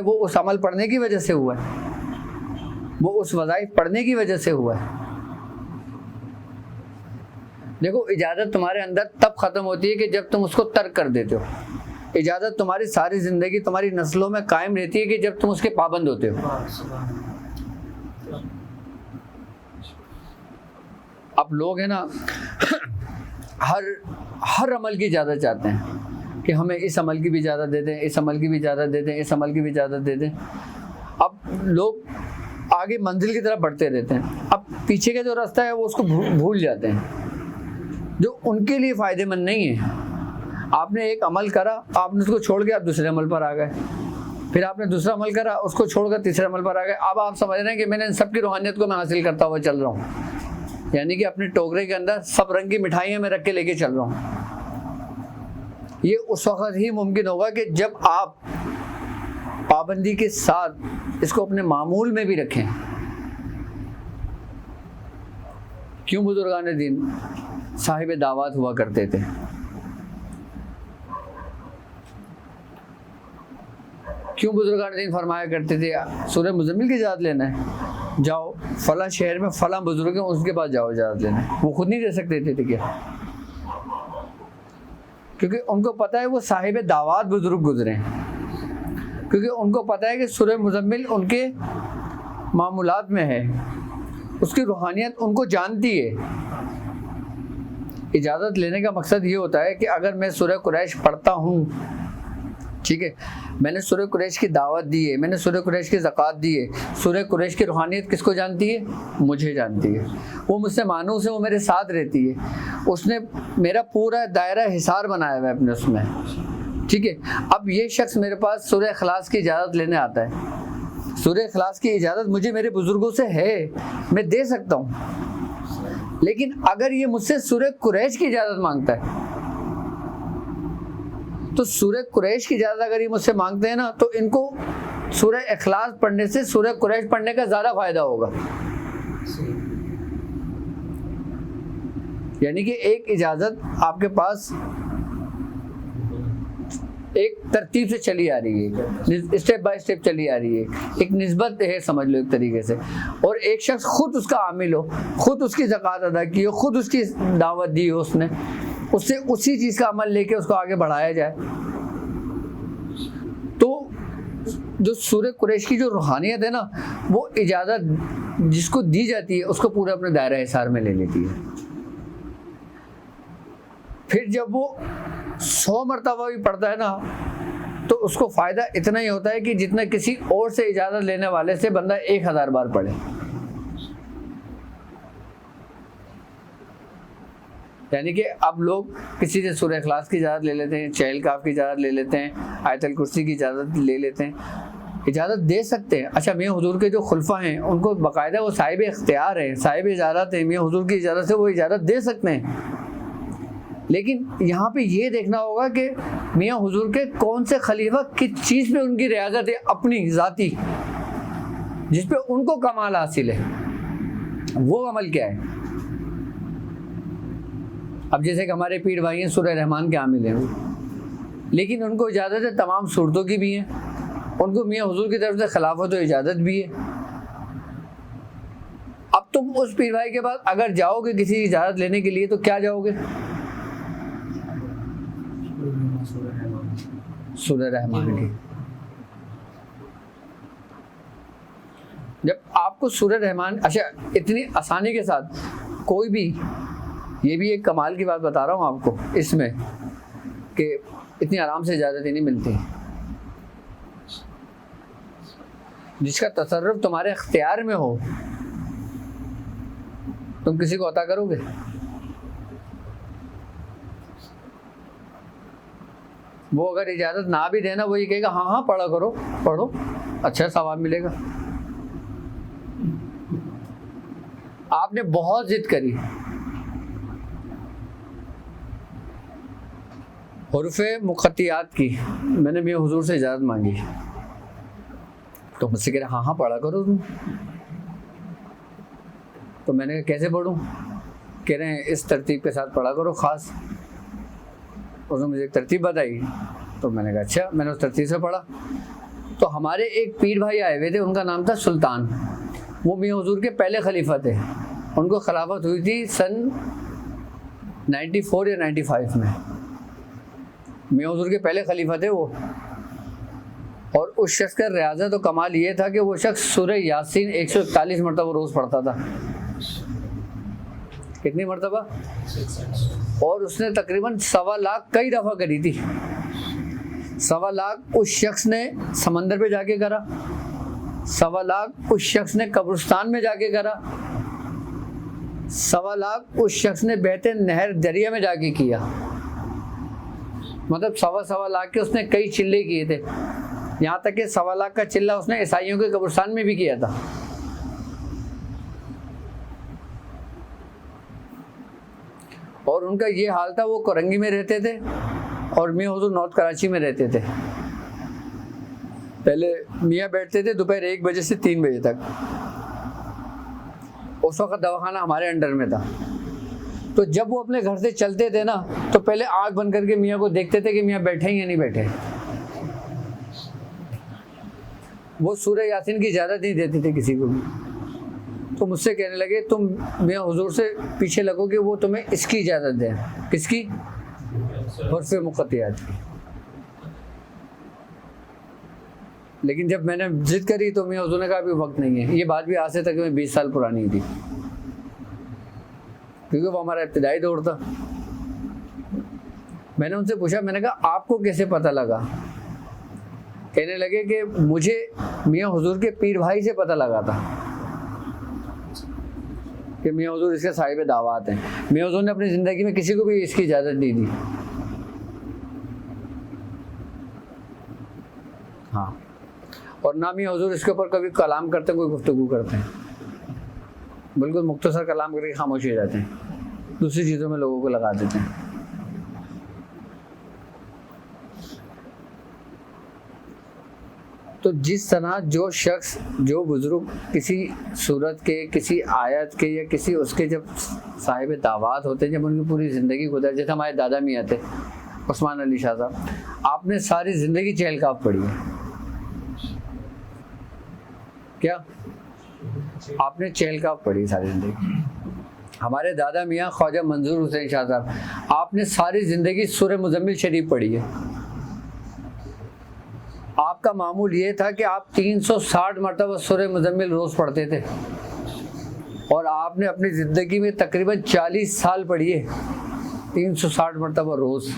وہ اس عمل پڑھنے کی وجہ سے ہوا ہے، وہ اس وظائف پڑھنے کی وجہ سے ہوا ہے۔ دیکھو اجازت تمہارے اندر تب ختم ہوتی ہے کہ جب تم اس کو ترک کر دیتے ہو۔ اجازت تمہاری ساری زندگی تمہاری نسلوں میں قائم رہتی ہے کہ جب تم اس کے پابند ہوتے ہو۔ اب لوگ ہیں نا ہر عمل کی اجازت چاہتے ہیں کہ ہمیں اس عمل کی بھی اجازت دے دیں، اس عمل کی بھی اجازت دے دیں، اس عمل کی بھی اجازت دے دیں۔ اب لوگ آگے منزل کی طرف بڑھتے رہتے ہیں، اب پیچھے کا جو راستہ ہے وہ اس کو بھول جاتے ہیں، جو ان کے لیے فائدہ مند نہیں ہے۔ آپ نے ایک عمل کرا، آپ نے اس کو چھوڑ کے آپ دوسرے عمل پر آ گئے، پھر آپ نے دوسرا عمل کرا، اس کو چھوڑ کر تیسرے عمل پر آ گئے۔ اب آپ سمجھ رہے ہیں کہ میں نے ان سب کی روحانیت کو میں حاصل کرتا ہوا چل رہا ہوں، یعنی کہ اپنے ٹوکرے کے اندر سب رنگ کی مٹھائیاں میں رکھ کے لے کے چل رہا ہوں۔ یہ اس وقت ہی ممکن ہوگا کہ جب آپ پابندی کے ساتھ اس کو اپنے معمول میں بھی رکھیں۔ کیوں بزرگان دین صاحب دعوات ہوا کرتے تھے؟ کیوں بزرگان دین فرمایا کرتے تھے سورہ مزمل کی اجازت لینا ہے، جاؤ فلاں شہر میں فلاں بزرگ ہیں اس کے پاس جاؤ اجازت لینا ہے؟ وہ خود نہیں دے سکتے تھے کیا؟ کیونکہ ان کو پتہ ہے وہ صاحب دعوات بزرگ گزرے ہیں، کیونکہ ان کو پتہ ہے کہ سورہ مزمل ان کے معمولات میں ہے، اس کی روحانیت ان کو جانتی ہے۔ اجازت لینے کا مقصد یہ ہوتا ہے کہ اگر میں سورہ قریش پڑھتا ہوں، ٹھیک ہے، میں نے سورہ قریش کی دعوت دی ہے، میں نے سورہ قریش کی زکوٰۃ دی ہے، سورہ قریش کی روحانیت کس کو جانتی ہے؟ مجھے جانتی ہے، وہ مجھ سے مانوس ہے، وہ میرے ساتھ رہتی ہے، اس نے میرا پورا دائرہ حصار بنایا ہوا ہے اپنے اس میں، ٹھیک ہے۔ اب یہ شخص میرے پاس سورہ اخلاص کی اجازت لینے آتا ہے، سورہ اخلاص کی اجازت مجھے میرے بزرگوں سے ہے، میں دے سکتا ہوں، لیکن اگر یہ مجھ سے سورہ قریش کی اجازت مانگتا ہے تو سورہ قریش کی اجازت اگر یہ مجھ سے مانگتے ہیں نا تو ان کو سورہ اخلاص پڑھنے سے سورہ قریش پڑھنے کا زیادہ فائدہ ہوگا۔ یعنی کہ ایک اجازت آپ کے پاس ایک ترتیب سے چلی آ رہی ہے، اسٹیپ بائی اسٹیپ چلی آ رہی ہے، ایک نسبت ہے سمجھ لو ایک طریقے سے، اور ایک شخص خود اس کا عامل ہو، خود اس کی زکوٰۃ ادا کی ہو، خود اس کی دعوت دی ہو، اس نے اس سے اسی چیز کا عمل لے کے اس کو آگے بڑھایا جائے، تو جو سورہ قریش کی جو روحانیت ہے نا وہ اجازت جس کو دی جاتی ہے اس کو پورا اپنے دائرہ حصار میں لے لیتی ہے۔ پھر جب وہ 100 مرتبہ بھی پڑھتا ہے نا تو اس کو فائدہ اتنا ہی ہوتا ہے کہ جتنا کسی اور سے اجازت لینے والے سے بندہ 1000 بار پڑھے۔ یعنی کہ اب لوگ کسی سے سورہ اخلاص کی اجازت لے لیتے ہیں، چہل کاف کی اجازت لے لیتے ہیں، آیت الکرسی کی اجازت لے لیتے ہیں، اجازت دے سکتے ہیں۔ اچھا میاں حضور کے جو خلفاء ہیں ان کو باقاعدہ وہ صاحب اختیار ہیں، صاحب اجازت ہیں، میاں حضور کی اجازت سے وہ اجازت دے سکتے ہیں، لیکن یہاں پہ یہ دیکھنا ہوگا کہ میاں حضور کے کون سے خلیفہ کس چیز پہ ان کی ریاضت ہے اپنی ذاتی، جس پہ ان کو کمال حاصل ہے، وہ عمل کیا ہے۔ اب جیسے کہ ہمارے پیر بھائی ہیں سورہ رحمان کے عامل ہیں، لیکن ان کو اجازت ہے تمام صورتوں کی بھی ہیں، ان کو میاں حضور کی طرف سے خلافت و اجازت بھی ہے۔ اب تم اس پیر بھائی کے پاس اگر جاؤ گے کسی اجازت لینے کے لیے تو کیا جاؤ گے؟ سورہ رحمان کی۔ جب آپ کو سورہ رحمان، اچھا اتنی آسانی کے ساتھ کوئی بھی، یہ بھی ایک کمال کی بات بتا رہا ہوں آپ کو اس میں کہ اتنی آرام سے اجازت ہی نہیں ملتی، جس کا تصرف تمہارے اختیار میں ہو تم کسی کو عطا کرو گے؟ وہ اگر اجازت نہ بھی دینا وہ یہ کہے گا ہاں ہاں پڑھا کرو، پڑھو، اچھا ثواب ملے گا۔ آپ نے بہت ضد کری، حروف مقطعات کی، میں نے میاں حضور سے اجازت مانگی تو مجھ سے کہہ رہے ہاں ہاں پڑھا کرو تم، تو میں نے کہا کیسے پڑھوں؟ کہہ رہے ہیں اس ترتیب کے ساتھ پڑھا کرو خاص۔ اس نے مجھے ایک ترتیب بتائی تو میں نے کہا اچھا، میں نے اس ترتیب سے پڑھا تو ہمارے ایک پیر بھائی آئے ہوئے تھے، ان کا نام تھا سلطان، وہ میاں حضور کے پہلے خلیفہ تھے، ان کو خلافت ہوئی تھی سن 94 یا 95 میں، میاں حضور کے پہلے خلیفہ تھے وہ. اور اس شخص کا ریاضت و کمال یہ تھا کہ وہ شخص سورہ یاسین 141 مرتبہ روز پڑھتا تھا. کتنی مرتبہ؟ اور اس نے تقریباً 1.25 لاکھ کئی دفعہ کری تھی. 1.25 لاکھ اس شخص نے سمندر پہ جا کے کرا، 1.25 لاکھ اس شخص نے قبرستان میں جا کے کرا، 1.25 لاکھ اس شخص نے بہتے نہر دریا میں جا کے کیا. مطلب 1.25 لاکھ کے اس نے کئی چلے کیے تھے. یہاں تک کہ 1.25 لاکھ کا چلہ اس نے عیسائیوں کے قبرستان میں بھی کیا تھا. اور ان کا یہ حال تھا، وہ کرنگی میں رہتے تھے اور میاں حضور نارتھ کراچی میں رہتے تھے. پہلے میاں بیٹھتے تھے دوپہر 1 بجے سے 3 بجے تک. اس وقت دواخانہ ہمارے انڈر میں تھا. تو جب وہ اپنے گھر سے چلتے تھے نا تو پہلے آنکھ بند کر کے میاں کو دیکھتے تھے کہ میاں بیٹھے ہیں یا نہیں بیٹھے. وہ سورہ یاسین کی اجازت نہیں دیتے تھے کسی کو بھی. تو مجھ سے کہنے لگے تم میاں حضور سے پیچھے لگو کہ وہ تمہیں اس کی اجازت دیں. کس کی؟ حرف مقطعات کی. لیکن جب میں نے ضد کری تو میاں حضور نے کہا ابھی وقت نہیں ہے. یہ بات بھی آج سے تقریباً 20 سال پرانی تھی، کیونکہ وہ ہمارا ابتدائی دور تھا. میں نے ان سے پوچھا، میں نے کہا آپ کو کیسے پتہ لگا؟ کہنے لگے کہ مجھے میاں حضور کے پیر بھائی سے پتہ لگا تھا کہ میاں حضور اس کے صاحب دعوات ہیں. میاں حضور نے اپنی زندگی میں کسی کو بھی اس کی اجازت نہیں دی. ہاں، اور نہ میاں حضور اس کے اوپر کبھی کلام کرتے ہیں، کوئی گفتگو کرتے ہیں. بالکل مختصر کلام کر کے خاموش ہو جاتے ہیں، دوسری چیزوں میں لوگوں کو لگا دیتے ہیں. تو جس طرح جو شخص، جو بزرگ کسی صورت کے، کسی آیت کے یا کسی اس کے جب صاحب دعوات ہوتے ہیں، جب ان کی پوری زندگی گزر، جیسے ہمارے دادا میاں تھے عثمان علی شاہ صاحب، آپ نے ساری زندگی چہل کاف پڑھی ہے. کیا آپ نے چہل کاف پڑھی ساری زندگی؟ ہمارے دادا میاں خواجہ منظور حسین شاہ صاحب، آپ نے ساری زندگی سورہ مزمل شریف پڑھی ہے. آپ کا معمول یہ تھا کہ آپ 360 مرتبہ سورہ مزمل روز پڑھتے تھے، اور آپ نے اپنی زندگی میں تقریباً 40 سال پڑھی ہے 360 مرتبہ روز.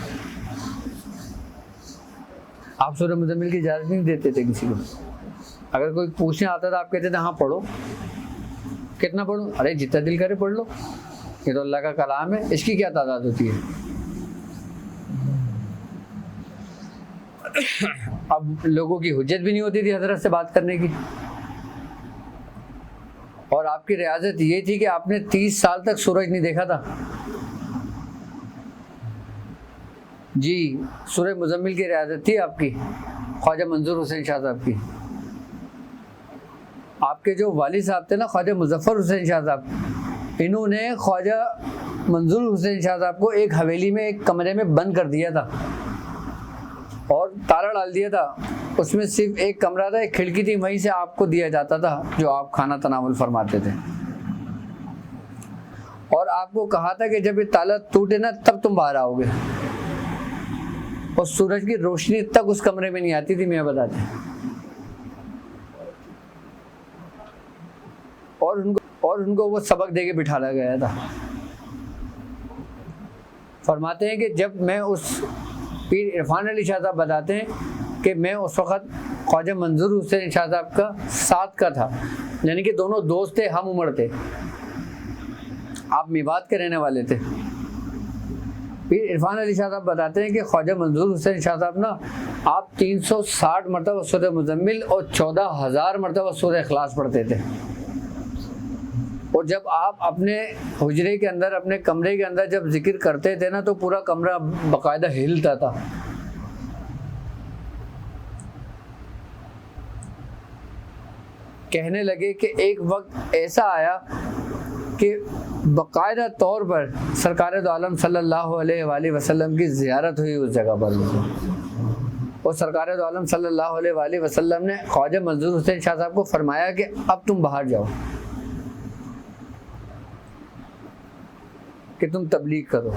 آپ سورہ مزمل کی اجازت نہیں دیتے تھے کسی کو. اگر کوئی پوچھنے آتا تھا آپ کہتے تھے ہاں پڑھو. کتنا پڑھوں؟ ارے جتنا دل کرے پڑھ لو، یہ تو اللہ کا کلام ہے، اس کی کیا تعداد ہوتی ہے. اب لوگوں کی حجت بھی نہیں ہوتی تھی حضرت سے بات کرنے کی. اور آپ کی ریاضت یہ تھی کہ آپ نے 30 سال تک سورج نہیں دیکھا تھا. جی، سورہ مزمل کی ریاضت تھی آپ کی، خواجہ منظور حسین شاہ صاحب کی. آپ کے جو والد صاحب تھے نا خواجہ مظفر حسین شاہ صاحب، انہوں نے خواجہ منظور حسین شاہ صاحب کو ایک حویلی میں ایک کمرے میں بند کر دیا تھا اور تالا ڈال دیا تھا. اس میں صرف ایک کمرہ تھا، ایک کھڑکی تھی، وہیں سے آپ کو دیا جاتا تھا جو آپ کھانا تناول فرماتے تھے. اور آپ کو کہا تھا کہ جب یہ تالا ٹوٹے نا تب تم باہر آؤ گے. اور سورج کی روشنی تک اس کمرے میں نہیں آتی تھی، میں بتاتے ہیں. اور ان کو وہ سبق دے کے بٹھایا گیا تھا. فرماتے ہیں کہ جب میں اس پیر عرفان علی شاہ صاحب بتاتے ہیں کہ میں اس وقت خواجہ منظور حسین شاہ صاحب کا ساتھ کا تھا، یعنی کہ دونوں دوست تھے، ہم عمر تھے. آپ میوات کے رہنے والے تھے. پیر عرفان علی شاہ صاحب بتاتے ہیں کہ خواجہ منظور حسین شاہ صاحب نا آپ 360 مرتبہ سورہ مزمل اور 14,000 مرتبہ سورہ اخلاص پڑھتے تھے. اور جب آپ اپنے حجرے کے اندر، اپنے کمرے کے اندر جب ذکر کرتے تھے نا تو پورا کمرہ باقاعدہ ہلتا تھا. کہنے لگے کہ ایک وقت ایسا آیا کہ باقاعدہ طور پر سرکار دو عالم صلی اللہ علیہ وآلہ وسلم کی زیارت ہوئی اس جگہ پر. اور سرکار دو عالم صلی اللہ علیہ وآلہ وسلم نے خواجہ منظور حسین شاہ صاحب کو فرمایا کہ اب تم باہر جاؤ کہ تم تبلیغ کرو.